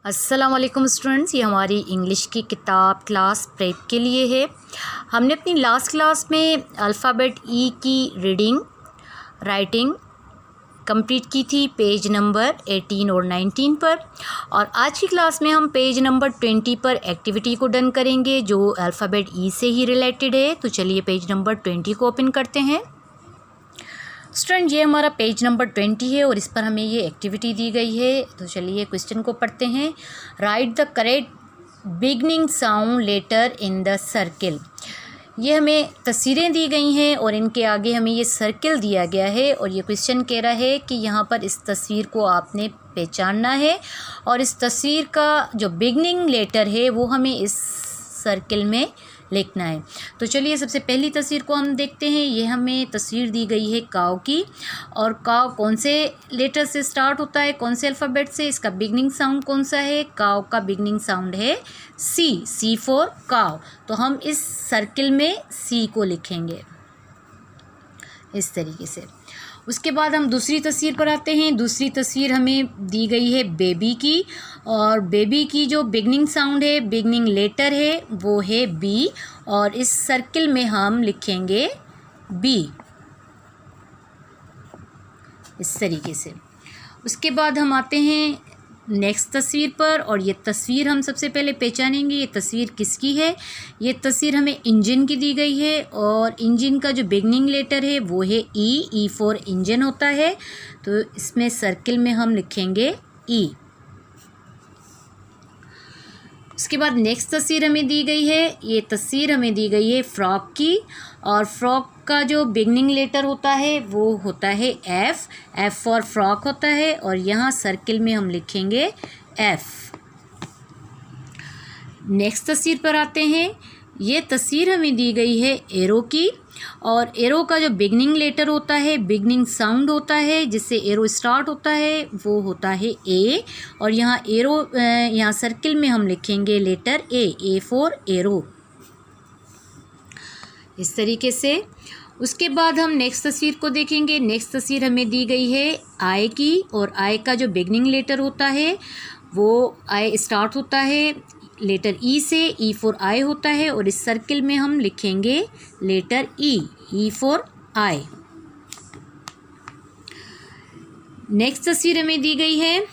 अस्सलाम वालेकुम स्टूडेंट्स, ये हमारी इंग्लिश की किताब क्लास प्रेप के लिए है। हमने अपनी लास्ट क्लास में अल्फ़ाबेट ई की रीडिंग, राइटिंग, कंप्लीट की थी पेज नंबर 18 और 19 पर। और आज की क्लास में हम पेज नंबर 20 पर एक्टिविटी को डन करेंगे जो अल्फ़ाबेट ई से ही रिलेटेड है। तो चलिए पेज नंबर 20 को ओपन करते हैं। स्टूडेंट, ये हमारा पेज नंबर 20 है और इस पर हमें ये एक्टिविटी दी गई है। तो चलिए क्वेश्चन को पढ़ते हैं। Write the correct beginning sound letter in the circle. ये हमें तस्वीरें दी गई हैं और इनके आगे हमें ये सर्किल दिया गया है और ये क्वेश्चन कह रहा है कि यहाँ पर इस तस्वीर को आपने पहचानना है और इस तस्वीर का जो बिगनिंग लेटर है वो हमें इस सर्किल में लिखना है। तो चलिए सबसे पहली तस्वीर को हम देखते हैं। ये हमें तस्वीर दी गई है काव की, और काव कौन से लेटर से स्टार्ट होता है, कौन से अल्फ़ाबेट से, इसका बिगनिंग साउंड कौन सा है। काव का बिगनिंग साउंड है सी फॉर काव। तो हम इस सर्किल में सी को लिखेंगे इस तरीके से। उसके बाद हम दूसरी तस्वीर पर आते हैं। दूसरी तस्वीर हमें दी गई है बेबी की, और बेबी की जो बिगनिंग साउंड है, बिगनिंग लेटर है, वो है बी, और इस सर्किल में हम लिखेंगे बी इस तरीके से। उसके बाद हम आते हैं नेक्स्ट तस्वीर पर, और ये तस्वीर हम सबसे पहले पहचानेंगे ये तस्वीर किसकी है। ये तस्वीर हमें इंजन की दी गई है, और इंजन का जो बिगनिंग लेटर है वो है ई फॉर इंजन होता है। तो इसमें सर्किल में हम लिखेंगे ई। उसके बाद नेक्स्ट तस्वीर हमें दी गई है। ये तस्वीर हमें दी गई है फ्रॉक की, और फ्रॉक का जो बिगनिंग लेटर होता है वो होता है एफ फॉर फ्रॉक होता है, और यहाँ सर्किल में हम लिखेंगे एफ। नेक्स्ट तस्वीर पर आते हैं। ये तस्वीर हमें दी गई है एरो की, और एरो का जो बिगनिंग लेटर होता है, बिगनिंग साउंड होता है जिससे एरो स्टार्ट होता है, वो होता है ए, और यहाँ एरो यहाँ सर्किल में हम लिखेंगे लेटर ए फॉर एरो इस तरीके से। उसके बाद हम नेक्स्ट तस्वीर को देखेंगे। नेक्स्ट तस्वीर हमें दी गई है आई की, और आई का जो बिगनिंग लेटर होता है वो आई स्टार्ट होता है लेटर ई से, ई फॉर आई होता है, और इस सर्किल में हम लिखेंगे letter E for I. Next तस्वीर हमें दी गई है,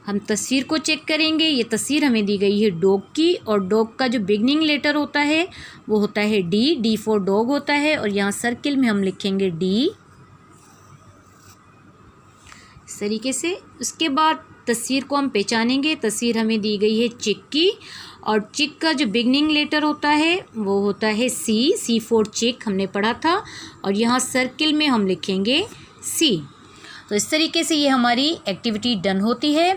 हम तस्वीर को चेक करेंगे। ये तस्वीर हमें दी गई है डॉग की, और डॉग का जो बिगनिंग लेटर होता है वो होता है डी फॉर डॉग होता है, और यहाँ सर्किल में हम लिखेंगे डी इस तरीके से। उसके बाद तस्वीर को हम पहचानेंगे। तस्वीर हमें दी गई है चिक की, और चिक का जो बिगनिंग लेटर होता है वो होता है सी फॉर चिक हमने पढ़ा था, और यहाँ सर्किल में हम लिखेंगे सी। तो इस तरीके से ये हमारी एक्टिविटी डन होती है।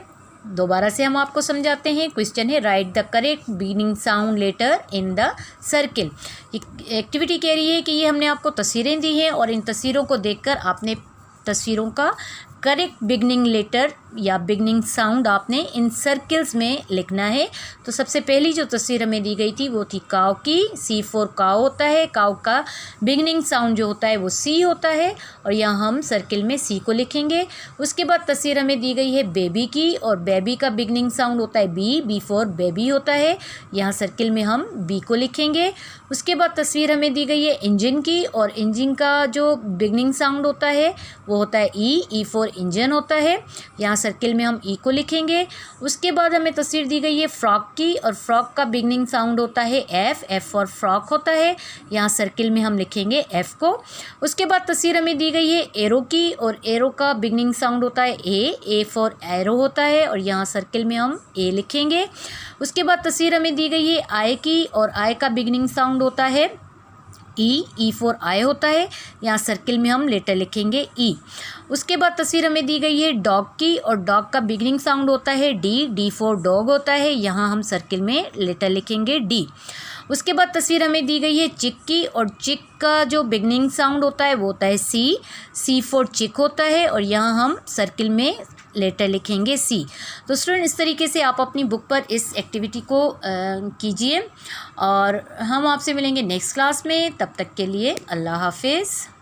दोबारा से हम आपको समझाते हैं। क्वेश्चन है write the correct beginning sound letter in the circle. ये एक्टिविटी कह रही है कि ये हमने आपको तस्वीरें दी हैं, और इन तस्वीरों को देखकर आपने तस्वीरों का करेक्ट बिगनिंग लेटर या बिगनिंग साउंड आपने इन सर्किल्स में लिखना है। तो सबसे पहली जो तस्वीर हमें दी गई थी वो थी काव की, सी फॉर काव होता है। काव का बिगनिंग साउंड जो होता है वो सी होता है, और यहाँ हम सर्किल में सी को लिखेंगे। उसके बाद तस्वीर हमें दी गई है बेबी की, और बेबी का बिगनिंग साउंड होता है बी फॉर बेबी होता है, यहाँ सर्किल में हम बी को लिखेंगे। उसके बाद तस्वीर हमें दी गई है इंजन की, और इंजन का जो बिगनिंग साउंड होता है वो होता है ई फॉर इंजन होता है, यहाँ सर्किल में हम ई को लिखेंगे। उसके बाद हमें तस्वीर दी गई है फ्रॉक की, और फ्रॉक का बिगनिंग साउंड होता है एफ फॉर फ्रॉक होता है, यहाँ सर्किल में हम लिखेंगे एफ को। उसके बाद तस्वीर हमें दी गई है एरो की, और एरो का बिगनिंग साउंड होता है ए फॉर एरो होता है, और यहाँ सर्किल में हम ए लिखेंगे। उसके बाद तस्वीर हमें दी गई है आई की, और आई का बिगनिंग साउंड होता है ई फॉर आई होता है, यहाँ सर्किल में हम लेटर लिखेंगे ई। उसके बाद तस्वीर हमें दी गई है डॉग की, और डॉग का बिगनिंग साउंड होता है डी फॉर डॉग होता है, यहाँ हम सर्किल में लेटर लिखेंगे डी। उसके बाद तस्वीर हमें दी गई है चिक की, और चिक का जो बिगनिंग साउंड होता है वो होता है सी फॉर चिक होता है, और यहाँ हम सर्किल में लेटर लिखेंगे सी। तो स्टूडेंट इस तरीके से आप अपनी बुक पर इस एक्टिविटी को कीजिए, और हम आपसे मिलेंगे नेक्स्ट क्लास में। तब तक के लिए अल्लाह हाफिज़।